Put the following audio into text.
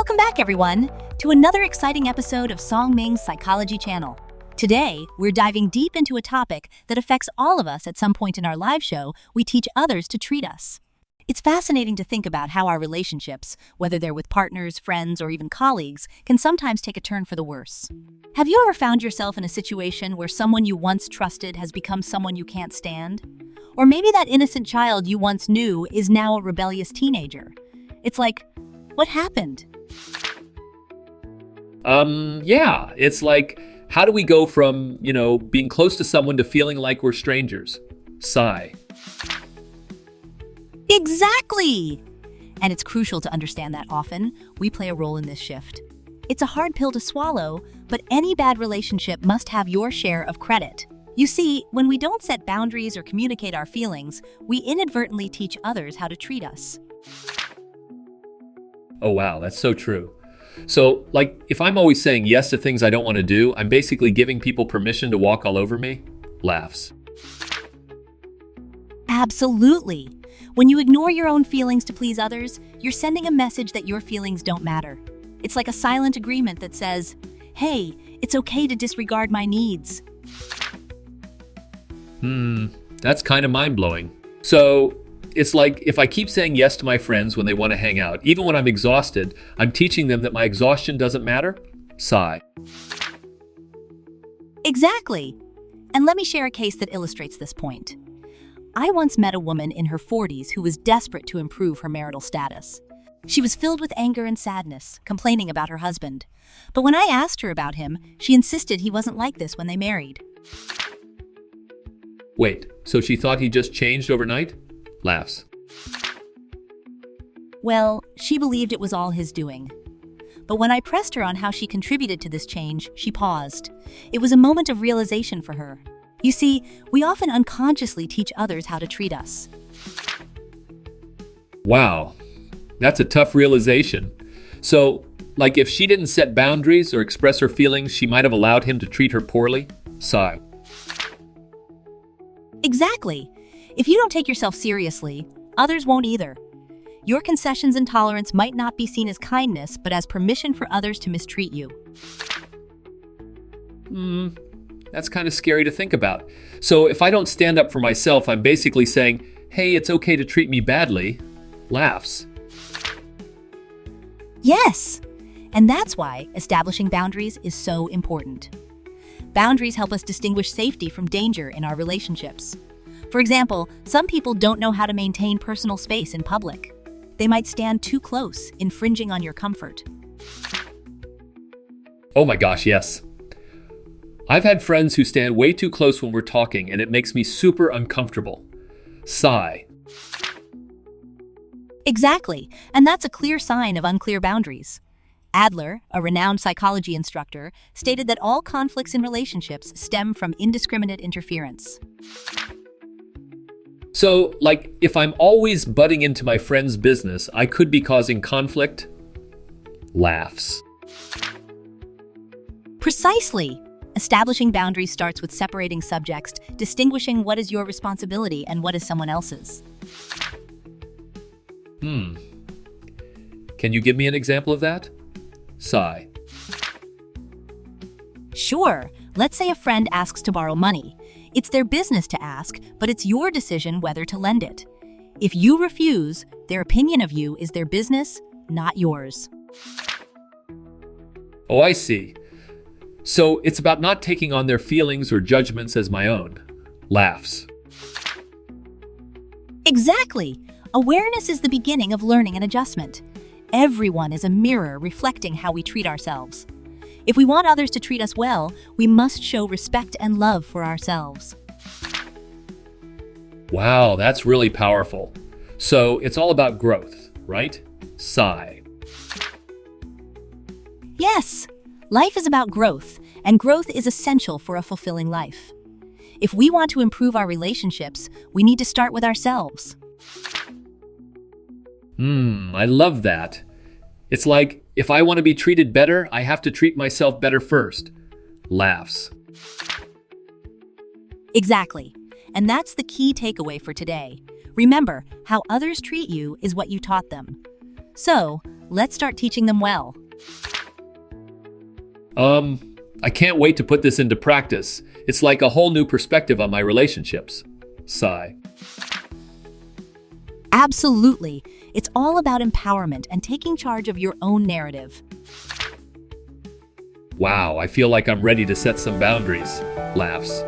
Welcome back, everyone, to another exciting episode of Songming's Psychology Channel. Today, we're diving deep into a topic that affects all of us at some point in our live show. We teach others to treat us. It's fascinating to think about how our relationships, whether they're with partners, friends, or even colleagues, can sometimes take a turn for the worse. Have you ever found yourself in a situation where someone you once trusted has become someone you can't stand? Or maybe that innocent child you once knew is now a rebellious teenager. It's like, what happened? Yeah, it's like, how do we go from, being close to someone to feeling like we're strangers? Sigh. Exactly! And it's crucial to understand that often we play a role in this shift. It's a hard pill to swallow, but any bad relationship must have your share of credit. You see, when we don't set boundaries or communicate our feelings, we inadvertently teach others how to treat us. Oh, wow, that's so true. So, if I'm always saying yes to things I don't want to do, I'm basically giving people permission to walk all over me? Laughs. Absolutely. When you ignore your own feelings to please others, you're sending a message that your feelings don't matter. It's like a silent agreement that says, hey, it's okay to disregard my needs. That's kind of mind-blowing. So, it's like if I keep saying yes to my friends when they want to hang out, even when I'm exhausted, I'm teaching them that my exhaustion doesn't matter? Sigh. Exactly. And let me share a case that illustrates this point. I once met a woman in her 40s who was desperate to improve her marital status. She was filled with anger and sadness, complaining about her husband. But when I asked her about him, she insisted he wasn't like this when they married. Wait, so she thought he just changed overnight? Laughs. Well, she believed it was all his doing. But when I pressed her on how she contributed to this change, she paused. It was a moment of realization for her. You see, we often unconsciously teach others how to treat us. Wow, that's a tough realization. So, if she didn't set boundaries or express her feelings, she might have allowed him to treat her poorly? Sigh. Exactly. If you don't take yourself seriously, others won't either. Your concessions and tolerance might not be seen as kindness, but as permission for others to mistreat you. That's kind of scary to think about. So if I don't stand up for myself, I'm basically saying, hey, it's okay to treat me badly. Laughs. Yes, and that's why establishing boundaries is so important. Boundaries help us distinguish safety from danger in our relationships. For example, some people don't know how to maintain personal space in public. They might stand too close, infringing on your comfort. Oh my gosh, yes. I've had friends who stand way too close when we're talking, and it makes me super uncomfortable. Sigh. Exactly, and that's a clear sign of unclear boundaries. Adler, a renowned psychology instructor, stated that all conflicts in relationships stem from indiscriminate interference. So, if I'm always butting into my friend's business, I could be causing conflict? Laughs. Precisely. Establishing boundaries starts with separating subjects, distinguishing what is your responsibility and what is someone else's. Can you give me an example of that? Sigh. Sure. Let's say a friend asks to borrow money. It's their business to ask, but it's your decision whether to lend it. If you refuse, their opinion of you is their business, not yours. Oh, I see. So it's about not taking on their feelings or judgments as my own. Laughs. Exactly. Awareness is the beginning of learning and adjustment. Everyone is a mirror reflecting how we treat ourselves. If we want others to treat us well, we must show respect and love for ourselves. Wow, that's really powerful. So it's all about growth, right? Sigh. Yes, life is about growth, and growth is essential for a fulfilling life. If we want to improve our relationships, we need to start with ourselves. I love that. It's like, if I want to be treated better, I have to treat myself better first. Laughs. Exactly. And that's the key takeaway for today. Remember, how others treat you is what you taught them. So, Let's start teaching them well. I can't wait to put this into practice. It's like a whole new perspective on my relationships. Sigh. Absolutely. It's all about empowerment and taking charge of your own narrative. Wow, I feel like I'm ready to set some boundaries. Laughs.